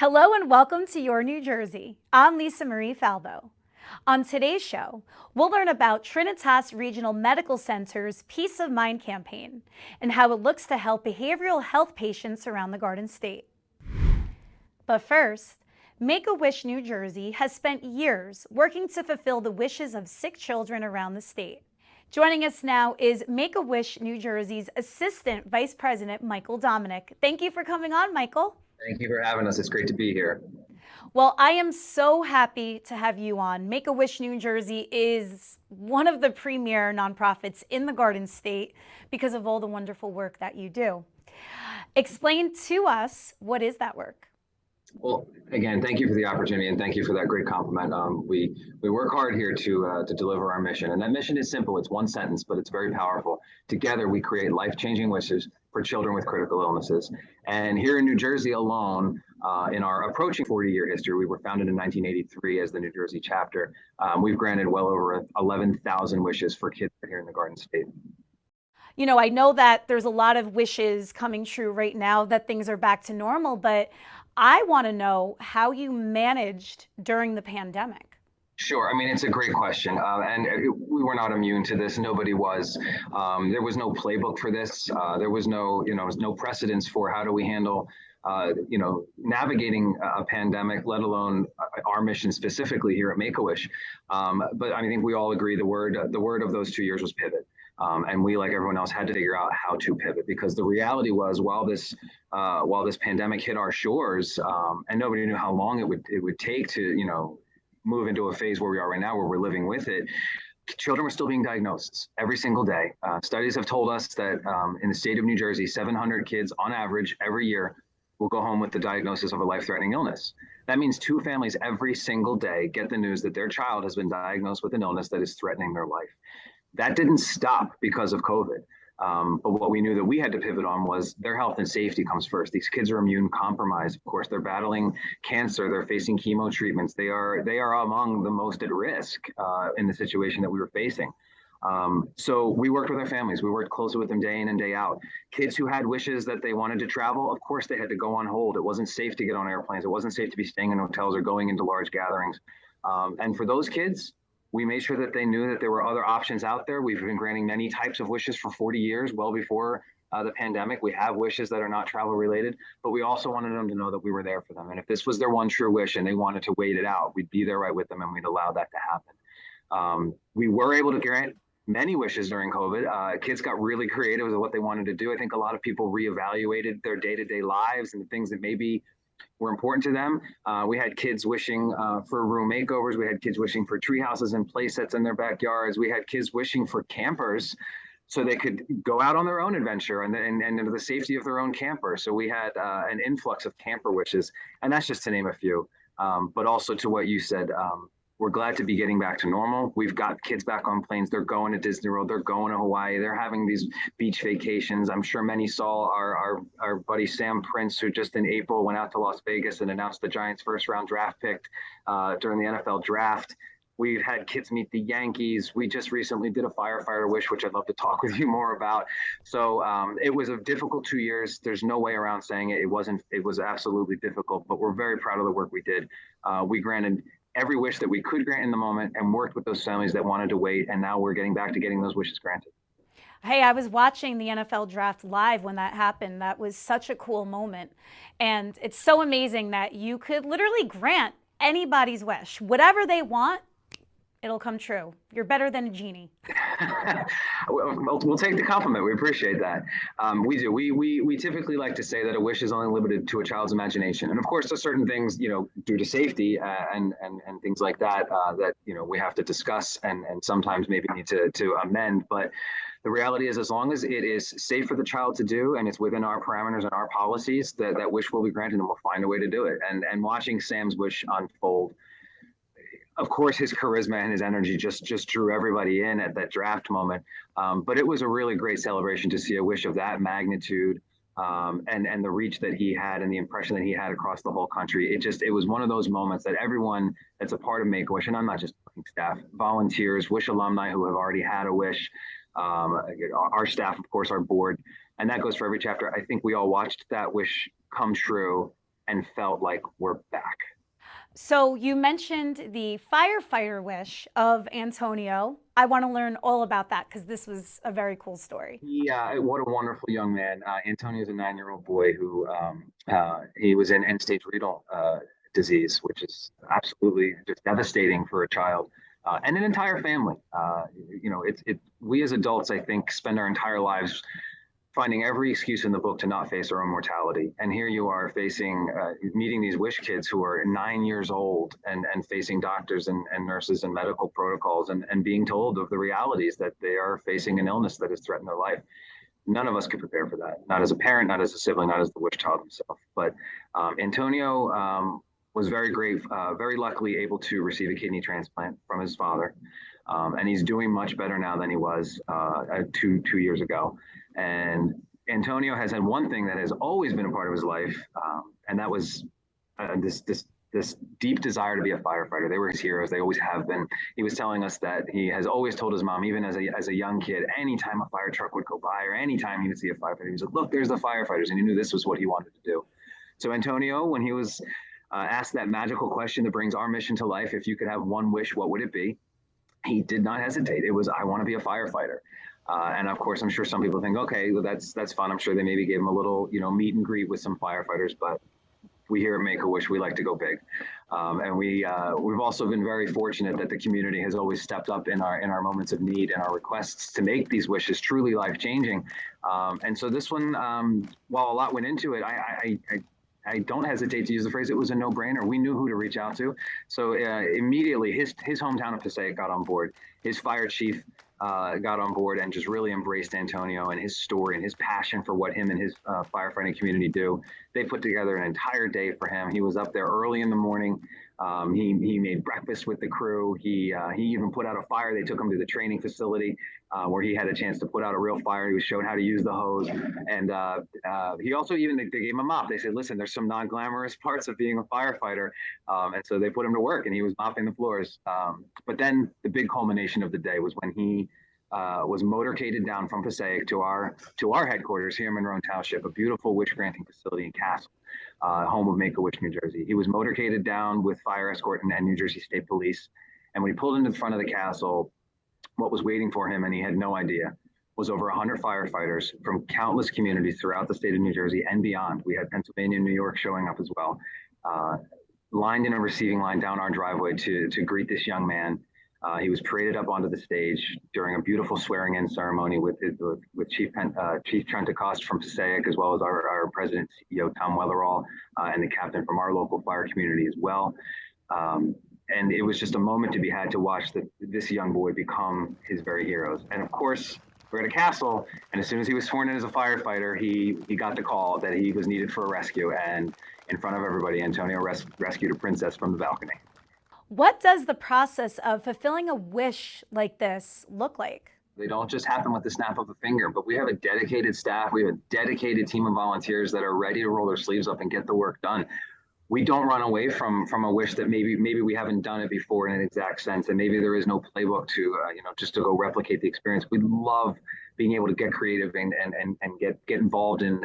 Hello and welcome to Your New Jersey. I'm Lisa Marie Falvo. On today's show, we'll learn about Trinitas Regional Medical Center's Peace of Mind campaign and how it looks to help behavioral health patients around the Garden State. But first, Make-A-Wish New Jersey has spent years working to fulfill the wishes of sick children around the state. Joining us now is Make-A-Wish New Jersey's Assistant Vice President, Michael Dominic. Thank you for coming on, Michael. Thank you for having us. It's great to be here. Well, I am so happy to have you on. Make-A-Wish New Jersey is one of the premier nonprofits in the Garden State because of all the wonderful work that you do. Explain to us, what is that work? Well, again, thank you for the opportunity and thank you for that great compliment. We work hard here to deliver our mission, and that mission is simple. It's one sentence, but it's very powerful. Together, we create life-changing wishes for children with critical illnesses. And here in New Jersey alone, in our approaching 40-year history, we were founded in 1983 as the New Jersey chapter. We've granted well over 11,000 wishes for kids here in the Garden State. You know, I know that there's a lot of wishes coming true right now that things are back to normal, but I want to know how you managed during the pandemic. Sure. I mean, it's a great question. We were not immune to this. Nobody was. There was no playbook for this. There was no precedence for how do we handle, navigating a pandemic, let alone our mission specifically here at Make-A-Wish. But I think we all agree the word of those 2 years was pivot. And we, like everyone else, had to figure out how to pivot, because the reality was while this pandemic hit our shores, and nobody knew how long it would take to move into a phase where we are right now, where we're living with it. Children were still being diagnosed every single day. Studies have told us that in the state of New Jersey, 700 kids on average every year will go home with the diagnosis of a life-threatening illness. That means 2 families every single day get the news that their child has been diagnosed with an illness that is threatening their life. That didn't stop because of COVID. But what we knew that we had to pivot on was their health and safety comes first. These kids are immune compromised. Of course, they're battling cancer. They're facing chemo treatments. They are among the most at risk in the situation that we were facing. So we worked with our families. We worked closely with them day in and day out. Kids who had wishes that they wanted to travel, of course, they had to go on hold. It wasn't safe to get on airplanes. It wasn't safe to be staying in hotels or going into large gatherings. And for those kids, we made sure that they knew that there were other options out there. We've been granting many types of wishes for 40 years, well before the pandemic. We have wishes that are not travel related, but we also wanted them to know that we were there for them. And if this was their one true wish and they wanted to wait it out, we'd be there right with them and we'd allow that to happen. We were able to grant many wishes during COVID. Kids got really creative with what they wanted to do. I think a lot of people reevaluated their day-to-day lives and the things that maybe were important to them. We had kids wishing for room makeovers. We had kids wishing for tree houses and play sets in their backyards. We had kids wishing for campers so they could go out on their own adventure and into the safety of their own camper. So we had an influx of camper wishes, and that's just to name a few. But also to what you said, we're glad to be getting back to normal. We've got kids back on planes. They're going to Disney World. They're going to Hawaii. They're having these beach vacations. I'm sure many saw our buddy Sam Prince, who just in April went out to Las Vegas and announced the Giants' first-round draft pick during the NFL draft. We've had kids meet the Yankees. We just recently did a firefighter wish, which I'd love to talk with you more about. So it was a difficult 2 years. There's no way around saying it. It was absolutely difficult, but we're very proud of the work we did. We granted every wish that we could grant in the moment and worked with those families that wanted to wait. And now we're getting back to getting those wishes granted. Hey, I was watching the NFL draft live when that happened. That was such a cool moment. And it's so amazing that you could literally grant anybody's wish, whatever they want. It'll come true. You're better than a genie. We'll take the compliment. We appreciate that. We do. We typically like to say that a wish is only limited to a child's imagination, and of course, there's certain things, due to safety and things like that, that we have to discuss and sometimes maybe need to amend. But the reality is, as long as it is safe for the child to do and it's within our parameters and our policies, that wish will be granted, and we'll find a way to do it. And watching Sam's wish unfold. Of course, his charisma and his energy just drew everybody in at that draft moment. But it was a really great celebration to see a wish of that magnitude and the reach that he had and the impression that he had across the whole country. It was one of those moments that everyone that's a part of Make-A-Wish, and I'm not just staff, volunteers, Wish alumni who have already had a wish, our staff, of course, our board, and that goes for every chapter. I think we all watched that wish come true and felt like we're back. So you mentioned the firefighter wish of Antonio. I want to learn all about that because this was a very cool story. Yeah, what a wonderful young man. Antonio's a 9-year-old boy who he was in end-stage renal disease, which is absolutely just devastating for a child and an entire family. We as adults, I think, spend our entire lives finding every excuse in the book to not face our own mortality. And here you are meeting these wish kids who are 9 years old and facing doctors and nurses and medical protocols and being told of the realities that they are facing an illness that has threatened their life. None of us could prepare for that, not as a parent, not as a sibling, not as the wish child himself. But Antonio was very luckily able to receive a kidney transplant from his father. And he's doing much better now than he was 2 years ago. And Antonio has had one thing that has always been a part of his life, and that was this deep desire to be a firefighter. They were his heroes. They always have been. He was telling us that he has always told his mom, even as a young kid, anytime a fire truck would go by or anytime he would see a firefighter, he was like, look, there's the firefighters. And he knew this was what he wanted to do. So Antonio, when he was asked that magical question that brings our mission to life, if you could have one wish, what would it be? He did not hesitate. It was, I want to be a firefighter. And of course, I'm sure some people think, okay, well, that's fun. I'm sure they maybe gave him a little, meet and greet with some firefighters, but we here at Make-A-Wish, we like to go big. And we've also been very fortunate that the community has always stepped up in our moments of need and our requests to make these wishes truly life-changing. And so this one, while a lot went into it, I don't hesitate to use the phrase, it was a no-brainer. We knew who to reach out to. So immediately his hometown of Passaic got on board. His fire chief got on board and just really embraced Antonio and his story and his passion for what him and his firefighting community do. They put together an entire day for him. He was up there early in the morning. He made breakfast with the crew. He even put out a fire. They took him to the training facility where he had a chance to put out a real fire. He was shown how to use the hose. And he also they gave him a mop. They said, listen, there's some non-glamorous parts of being a firefighter. And so they put him to work and he was mopping the floors. But then the big culmination of the day was when he was motorcaded down from Passaic to our headquarters here in Monroe Township, a beautiful wish granting facility in Castle, home of Make-A-Wish, New Jersey. He was motorcaded down with fire escort and New Jersey State Police. And when he pulled into the front of the castle, what was waiting for him, and he had no idea, was over 100 firefighters from countless communities throughout the state of New Jersey and beyond. We had Pennsylvania and New York showing up as well, lined in a receiving line down our driveway to greet this young man. He was paraded up onto the stage during a beautiful swearing-in ceremony with Chief Trent DeCoste from Passaic, as well as our president and CEO, Tom Wellerall, and the captain from our local fire community as well. And it was just a moment to be had to watch this young boy become his very heroes. And of course, we're at a castle, and as soon as he was sworn in as a firefighter, he got the call that he was needed for a rescue. And in front of everybody, Antonio rescued a princess from the balcony. What does the process of fulfilling a wish like this look like? They don't just happen with the snap of a finger, but we have a dedicated staff. We have a dedicated team of volunteers that are ready to roll their sleeves up and get the work done. We don't run away from a wish that maybe we haven't done it before in an exact sense, and maybe there is no playbook to just to go replicate the experience. We love being able to get creative and get involved in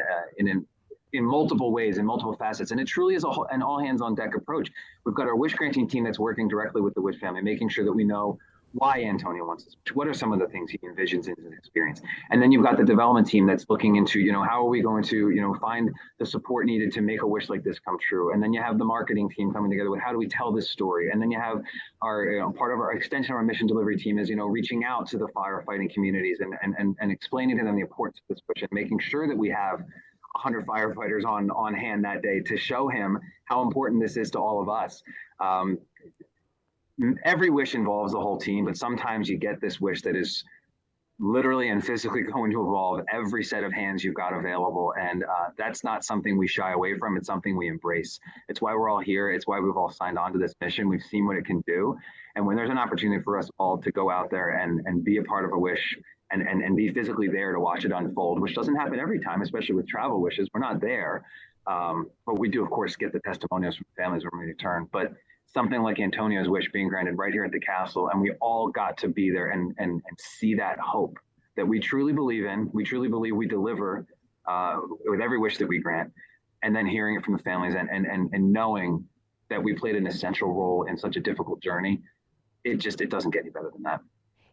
multiple ways, in multiple facets. And it truly is an all hands on deck approach. We've got our wish granting team that's working directly with the Wish family, making sure that we know why Antonio wants this. What are some of the things he envisions in his experience? And then you've got the development team that's looking into, how are we going to, find the support needed to make a wish like this come true? And then you have the marketing team coming together with how do we tell this story? And then you have our, part of our extension of our mission delivery team is, reaching out to the firefighting communities and explaining to them the importance of this wish and making sure that we have 100 firefighters on hand that day to show him how important this is to all of us. Every wish involves the whole team, but sometimes you get this wish that is literally and physically going to involve every set of hands you've got available. And that's not something we shy away from. It's something we embrace. It's why we're all here. It's why we've all signed on to this mission. We've seen what it can do. And when there's an opportunity for us all to go out there and be a part of a wish and be physically there to watch it unfold, which doesn't happen every time, especially with travel wishes. We're not there. But we do, of course, get the testimonials from families when we return. But something like Antonio's wish being granted right here at the castle, and we all got to be there and see that hope that we truly believe in. We truly believe we deliver with every wish that we grant. and then hearing it from the families and knowing that we played an essential role in such a difficult journey, it doesn't get any better than that.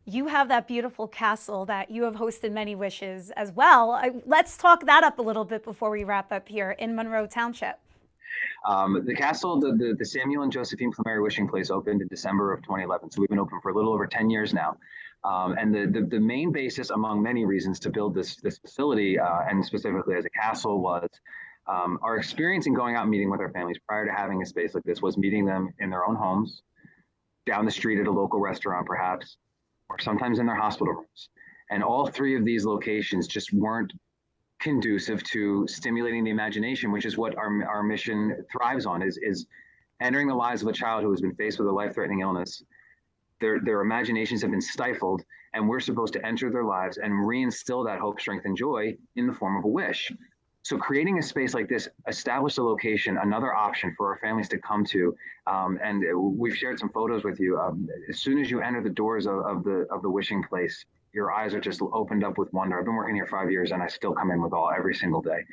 You have that beautiful castle that you have hosted many wishes as well. Let's talk that up a little bit before we wrap up here in Monroe Township. The castle, the Samuel and Josephine Plumeri Wishing Place opened in December of 2011. So we've been open for a little over 10 years now. And the main basis, among many reasons, to build this facility, and specifically as a castle, was our experience in going out and meeting with our families prior to having a space like this was meeting them in their own homes, down the street at a local restaurant, perhaps, or sometimes in their hospital rooms. And all three of these locations just weren't conducive to stimulating the imagination, which is what our mission thrives on, is entering the lives of a child who has been faced with a life-threatening illness. Their imaginations have been stifled, and we're supposed to enter their lives and reinstill that hope, strength, and joy in the form of a wish. So creating a space like this established a location, another option for our families to come to. And we've shared some photos with you. As soon as you enter the doors of the wishing place, your eyes are just opened up with wonder. I've been working here 5 years and I still come in with awe every single day.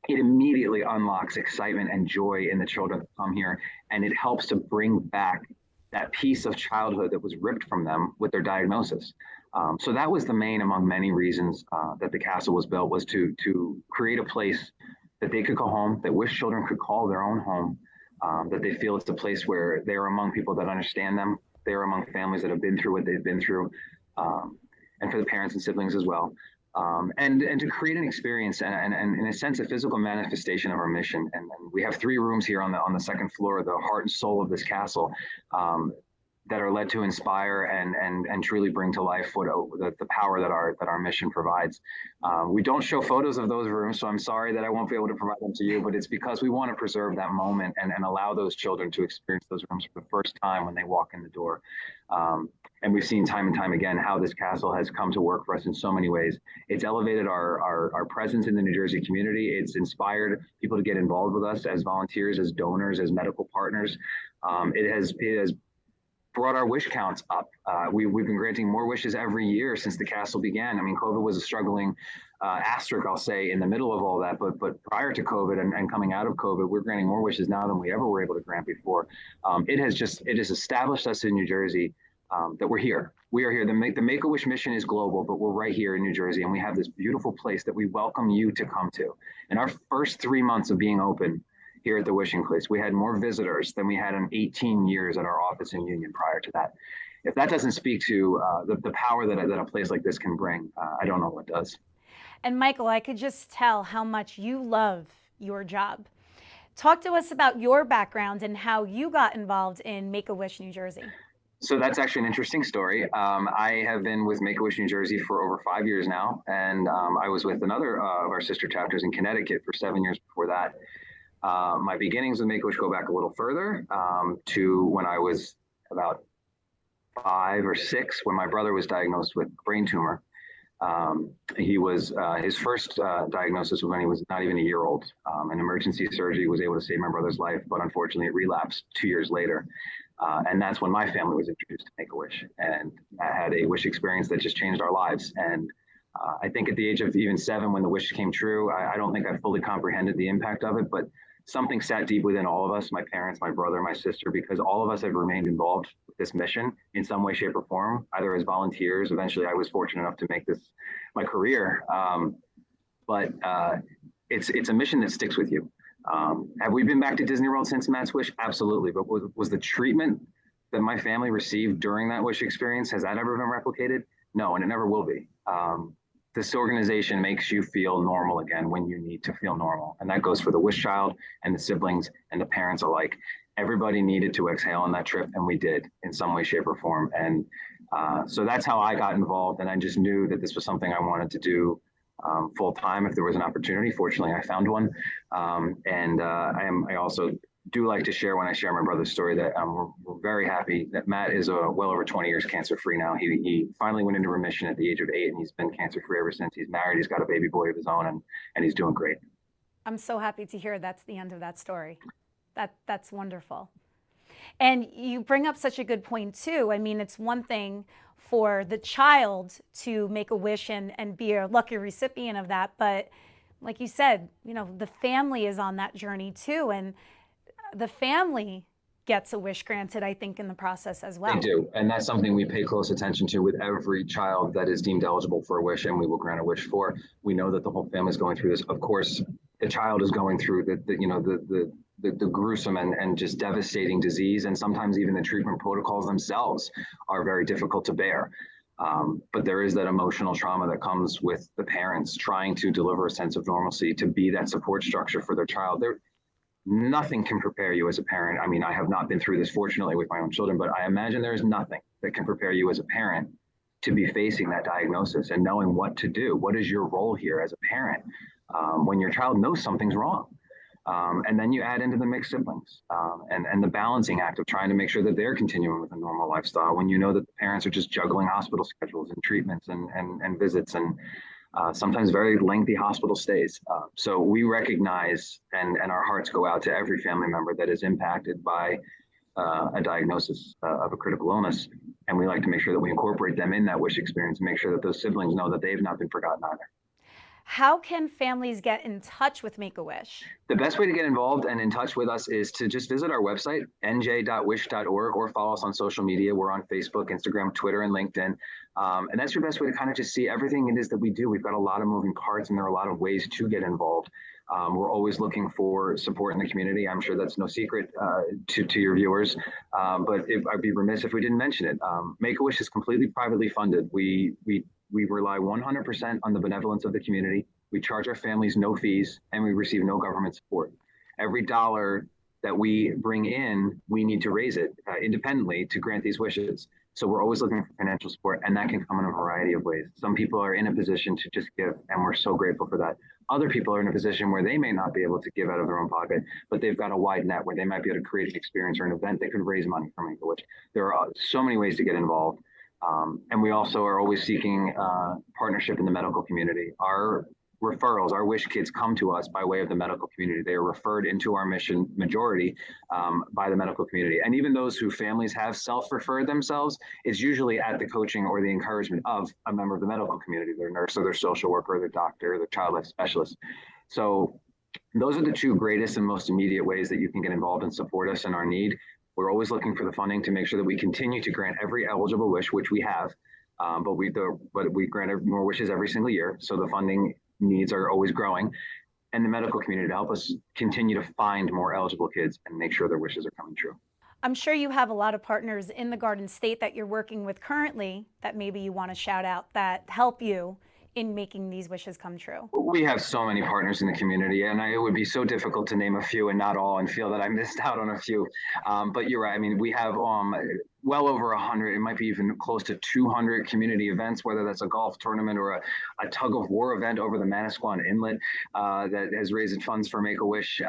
It immediately unlocks excitement and joy in the children that come here, and it helps to bring back that piece of childhood that was ripped from them with their diagnosis. So that was the main among many reasons that the castle was built, was to create a place that they could go home, that Wish children could call their own home, that they feel it's a place where they're among people that understand them, they're among families that have been through what they've been through, and for the parents and siblings as well. And to create an experience and in a sense, a physical manifestation of our mission. And we have 3 rooms here on the second floor, the heart and soul of this castle, that are led to inspire and truly bring to life what the power that our mission provides. We don't show photos of those rooms, so I'm sorry that I won't be able to provide them to you, but it's because we want to preserve that moment and allow those children to experience those rooms for the first time when they walk in the door. And we've seen time and time again how this castle has come to work for us in so many ways. It's elevated our presence in the New Jersey community. It's inspired people to get involved with us as volunteers, as donors, as medical partners. It has brought our wish counts up. We've been granting more wishes every year since the castle began. I mean, COVID was a struggling asterisk, I'll say, in the middle of all that. But prior to COVID and coming out of COVID, we're granting more wishes now than we ever were able to grant before. It has established us in New Jersey that we're here. We are here. The Make-A-Wish mission is global, but we're right here in New Jersey, and we have this beautiful place that we welcome you to come to. In our first 3 months of being open here at the Wishing Place, we had more visitors than we had in 18 years at our office in Union prior to that. If that doesn't speak to the power that a place like this can bring, I don't know what does. And Michael, I could just tell how much you love your job. Talk to us about your background and how you got involved in Make-A-Wish New Jersey. So that's actually an interesting story. I have been with Make-A-Wish New Jersey for over 5 years now, and I was with another of our sister chapters in Connecticut for 7 years before that. My beginnings with Make-A-Wish go back a little further to when I was about 5 or 6, when my brother was diagnosed with a brain tumor. His first diagnosis was when he was not even a year old. An emergency surgery was able to save my brother's life, but unfortunately it relapsed 2 years later. And that's when my family was introduced to Make-A-Wish, and I had a wish experience that just changed our lives. And I think at the age of even 7, when the wish came true, I don't think I fully comprehended the impact of it, but something sat deep within all of us, my parents, my brother, my sister, because all of us have remained involved with this mission in some way, shape, or form, either as volunteers. Eventually, I was fortunate enough to make this my career. But it's a mission that sticks with you. Have we been back to Disney World since Matt's wish? Absolutely. But was the treatment that my family received during that wish experience, has that ever been replicated? No, and it never will be. This organization makes you feel normal again when you need to feel normal. And that goes for the wish child and the siblings and the parents alike. Everybody needed to exhale on that trip, and we did in some way, shape, or form. And so that's how I got involved. And I just knew that this was something I wanted to do full time if there was an opportunity. Fortunately, I found one. I also do like to share, when I share my brother's story, that we're very happy that Matt is well over 20 years cancer free now. He finally went into remission at the age of 8, and he's been cancer free ever since. He's married, he's got a baby boy of his own, and he's doing great. I'm so happy to hear that's the end of that story. That's wonderful. And you bring up such a good point too. I mean, it's one thing for the child to make a wish and be a lucky recipient of that, but like you said, the family is on that journey too, and the family gets a wish granted, I think, in the process as well. They do. And that's something we pay close attention to with every child that is deemed eligible for a wish and we will grant a wish for. We know that the whole family is going through this. Of course, the child is going through the gruesome and just devastating disease. And sometimes even the treatment protocols themselves are very difficult to bear. But there is that emotional trauma that comes with the parents trying to deliver a sense of normalcy, to be that support structure for their child. Nothing can prepare you as a parent. I mean, I have not been through this, fortunately, with my own children, but I imagine there is nothing that can prepare you as a parent to be facing that diagnosis and knowing what to do. What is your role here as a parent when your child knows something's wrong? And then you add into the mixed siblings and the balancing act of trying to make sure that they're continuing with a normal lifestyle when you know that the parents are just juggling hospital schedules and treatments and visits and sometimes very lengthy hospital stays. So we recognize and our hearts go out to every family member that is impacted by a diagnosis of a critical illness. And we like to make sure that we incorporate them in that wish experience and make sure that those siblings know that they've not been forgotten either. How can families get in touch with Make-A-Wish? The best way to get involved and in touch with us is to just visit our website, nj.wish.org, or follow us on social media. We're on Facebook, Instagram, Twitter, and LinkedIn. And that's your best way to kind of just see everything it is that we do. We've got a lot of moving parts and there are a lot of ways to get involved. We're always looking for support in the community. I'm sure that's no secret to your viewers, but I'd be remiss if we didn't mention it. Make-A-Wish is completely privately funded. We rely 100% on the benevolence of the community. We charge our families no fees and we receive no government support. Every dollar that we bring in, we need to raise it independently to grant these wishes. So we're always looking for financial support, and that can come in a variety of ways. Some people are in a position to just give, and we're so grateful for that. Other people are in a position where they may not be able to give out of their own pocket, but they've got a wide net where they might be able to create an experience or an event that could raise money for Make-A-Wish. There are so many ways to get involved. And we also are always seeking partnership in the medical community. Our referrals, our wish kids come to us by way of the medical community. They are referred into our mission majority by the medical community. And even those who families have self-referred themselves, it's usually at the coaching or the encouragement of a member of the medical community, their nurse or their social worker, or their doctor, or their child life specialist. So those are the two greatest and most immediate ways that you can get involved and support us in our need. We're always looking for the funding to make sure that we continue to grant every eligible wish, which we have, but we grant more wishes every single year. So the funding needs are always growing, and the medical community to help us continue to find more eligible kids and make sure their wishes are coming true. I'm sure you have a lot of partners in the Garden State that you're working with currently that maybe you want to shout out that help you in making these wishes come true. We have so many partners in the community, and it would be so difficult to name a few and not all and feel that I missed out on a few. But you're right. I mean, we have well over 100, it might be even close to 200 community events, whether that's a golf tournament or a tug of war event over the Manasquan Inlet that has raised funds for Make-A-Wish.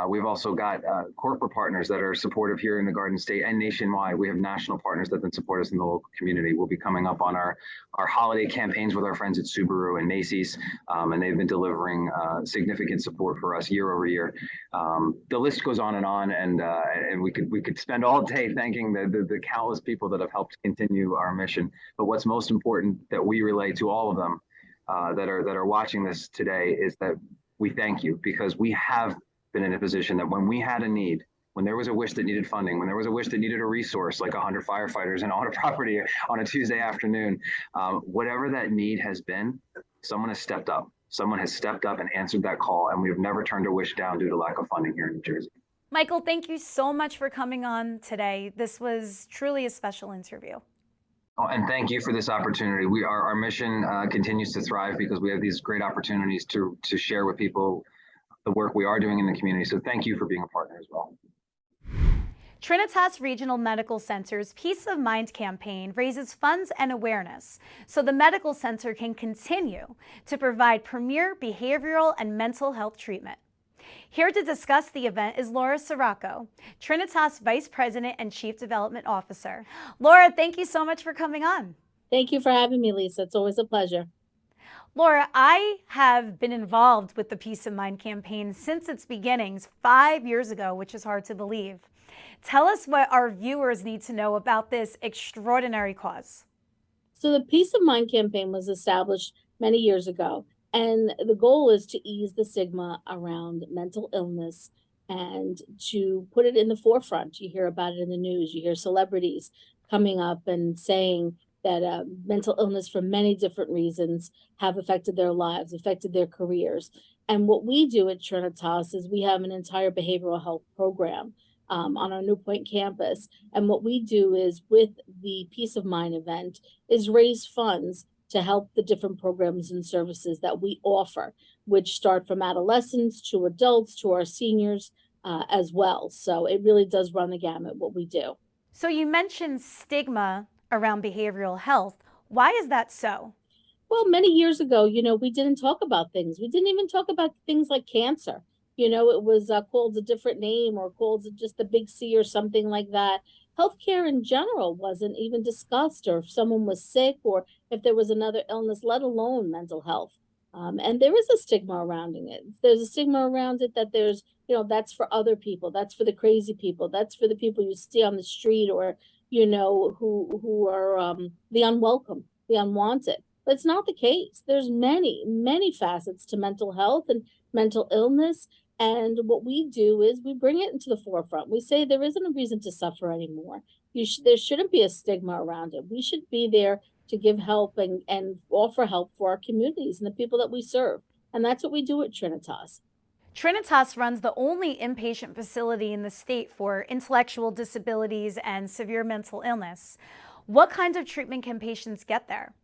We've also got corporate partners that are supportive here in the Garden State and nationwide. We have national partners that then support us in the local community. We'll be coming up on our holiday campaigns with our friends at Subaru and Macy's, and they've been delivering significant support for us year over year. The list goes on, and we could spend all day thanking the countless people that have helped continue our mission. But what's most important that we relay to all of them that are watching this today is that we thank you, because we have been in a position that when we had a need, when there was a wish that needed funding, when there was a wish that needed a resource like 100 firefighters and on a property on a Tuesday afternoon, whatever that need has been, someone has stepped up. Someone has stepped up and answered that call, and we've never turned a wish down due to lack of funding here in New Jersey. Michael, thank you so much for coming on today. This was truly a special interview. Oh, and thank you for this opportunity. Our mission continues to thrive because we have these great opportunities to share with people the work we are doing in the community. So thank you for being a partner as well. Trinitas Regional Medical Center's Peace of Mind campaign raises funds and awareness so the medical center can continue to provide premier behavioral and mental health treatment. Here to discuss the event is Laura Sirocco, Trinitas Vice President and Chief Development Officer. Laura, thank you so much for coming on. Thank you for having me, Lisa. It's always a pleasure. Laura, I have been involved with the Peace of Mind campaign since its beginnings 5 years ago, which is hard to believe. Tell us what our viewers need to know about this extraordinary cause. So the Peace of Mind campaign was established many years ago, And the goal is to ease the stigma around mental illness and to put it in the forefront. You hear about it in the news, you hear celebrities coming up and saying that mental illness for many different reasons have affected their lives, affected their careers. And what we do at Trinitas is we have an entire behavioral health program on our New Point campus. And what we do is with the Peace of Mind event is raise funds to help the different programs and services that we offer, which start from adolescents to adults to our seniors as well. So it really does run the gamut what we do. So you mentioned stigma around behavioral health. Why is that so? Well, many years ago, we didn't talk about things. We didn't even talk about things like cancer. It was called a different name or called just the big C or something like that. Healthcare in general wasn't even discussed, or if someone was sick, or if there was another illness, let alone mental health. And there is a stigma around it. There's a stigma around it that that's for other people, that's for the crazy people, that's for the people you see on the street, or who are the unwelcome, the unwanted. But it's not the case. There's many, many facets to mental health and mental illness. And what we do is we bring it into the forefront. We say there isn't a reason to suffer anymore. There shouldn't be a stigma around it. We should be there to give help and offer help for our communities and the people that we serve. And that's what we do at Trinitas. Trinitas runs the only inpatient facility in the state for intellectual disabilities and severe mental illness. What kinds of treatment can patients get there?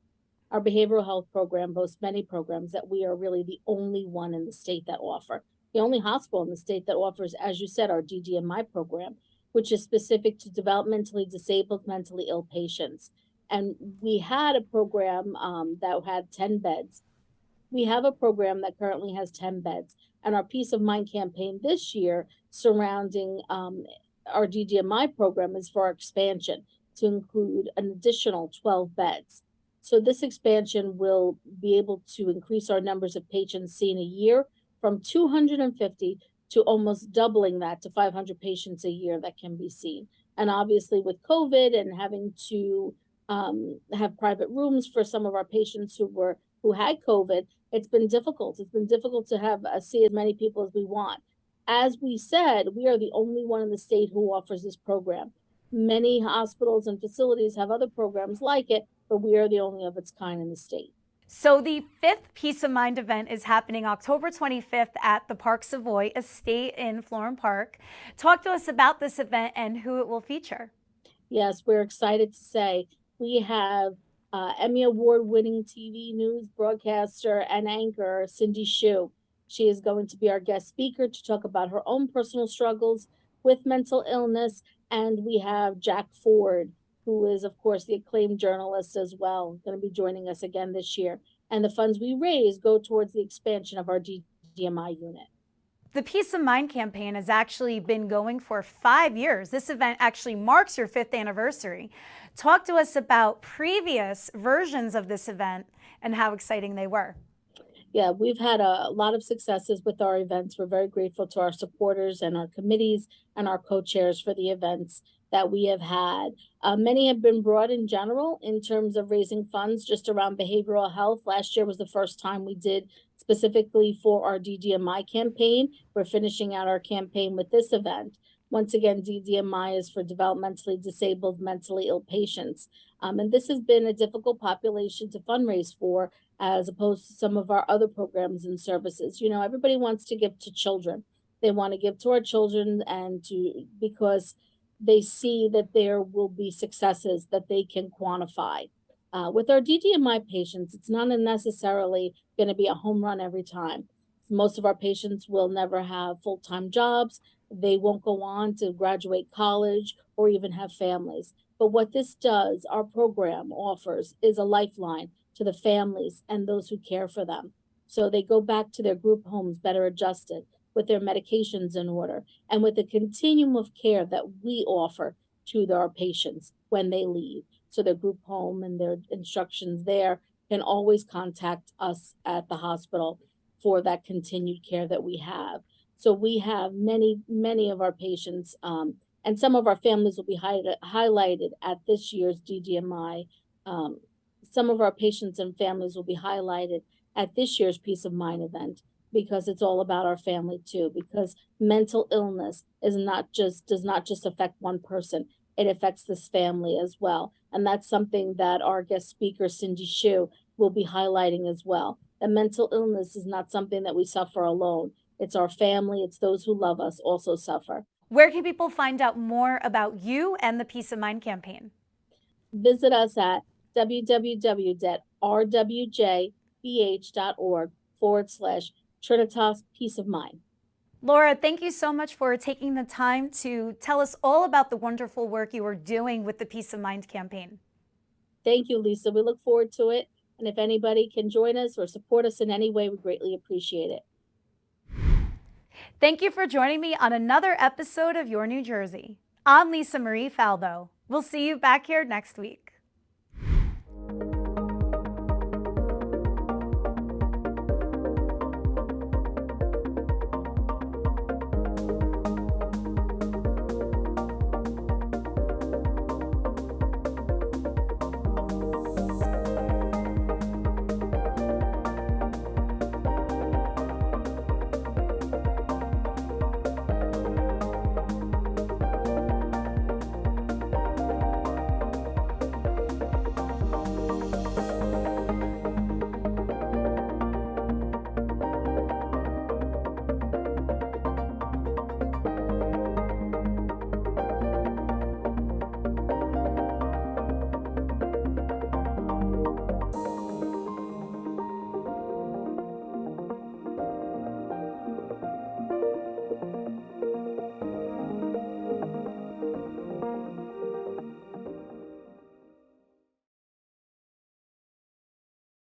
Our behavioral health program boasts many programs that we are really the only one in the state that offer. The only hospital in the state that offers, as you said, our DDMI program, which is specific to developmentally disabled, mentally ill patients. And we had a program that had 10 beds. We have a program that currently has 10 beds. And our Peace of Mind campaign this year surrounding our DDMI program is for our expansion to include an additional 12 beds. So this expansion will be able to increase our numbers of patients seen a year from 250 to almost doubling that to 500 patients a year that can be seen. And obviously with COVID and having to have private rooms for some of our patients who had COVID, it's been difficult. It's been difficult to have see as many people as we want. As we said, we are the only one in the state who offers this program. Many hospitals and facilities have other programs like it, but we are the only of its kind in the state. So the 5th Peace of Mind event is happening October 25th at the Park Savoy Estate in Florham Park. Talk to us about this event and who it will feature. Yes, we're excited to say we have Emmy Award-winning TV news broadcaster and anchor Cindy Hsu. She is going to be our guest speaker to talk about her own personal struggles with mental illness. And we have Jack Ford, who is, of course, the acclaimed journalist as well, going to be joining us again this year. And the funds we raise go towards the expansion of our DDMI unit. The Peace of Mind campaign has actually been going for 5 years. This event actually marks your 5th anniversary. Talk to us about previous versions of this event and how exciting they were. Yeah, we've had a lot of successes with our events. We're very grateful to our supporters and our committees and our co-chairs for the events that we have had. Many have been broad in general in terms of raising funds just around behavioral health. Last year was the first time we did specifically for our DDMI campaign. We're finishing out our campaign with this event. Once again, DDMI is for developmentally disabled, mentally ill patients. And this has been a difficult population to fundraise for, as opposed to some of our other programs and services. Everybody wants to give to children. They want to give to our children because they see that there will be successes that they can quantify. With our DDMI patients, it's not necessarily going to be a home run every time. Most of our patients will never have full-time jobs. They won't go on to graduate college or even have families. But what this does, our program offers, is a lifeline to the families and those who care for them. So they go back to their group homes better adjusted, with their medications in order, and with the continuum of care that we offer to our patients when they leave. So their group home and their instructions there can always contact us at the hospital for that continued care that we have. So we have many, many of our patients, and some of our families will be highlighted at this year's DDMI. Some of our patients and families will be highlighted at this year's Peace of Mind event, because it's all about our family too, because mental illness does not just affect one person, it affects this family as well. And that's something that our guest speaker, Cindy Shu, will be highlighting as well. That mental illness is not something that we suffer alone. It's our family, it's those who love us also suffer. Where can people find out more about you and the Peace of Mind campaign? Visit us at www.rwjbh.org/Trinitas Peace of Mind. Laura, thank you so much for taking the time to tell us all about the wonderful work you are doing with the Peace of Mind campaign. Thank you, Lisa. We look forward to it. And if anybody can join us or support us in any way, we greatly appreciate it. Thank you for joining me on another episode of Your New Jersey. I'm Lisa Marie Falbo. We'll see you back here next week.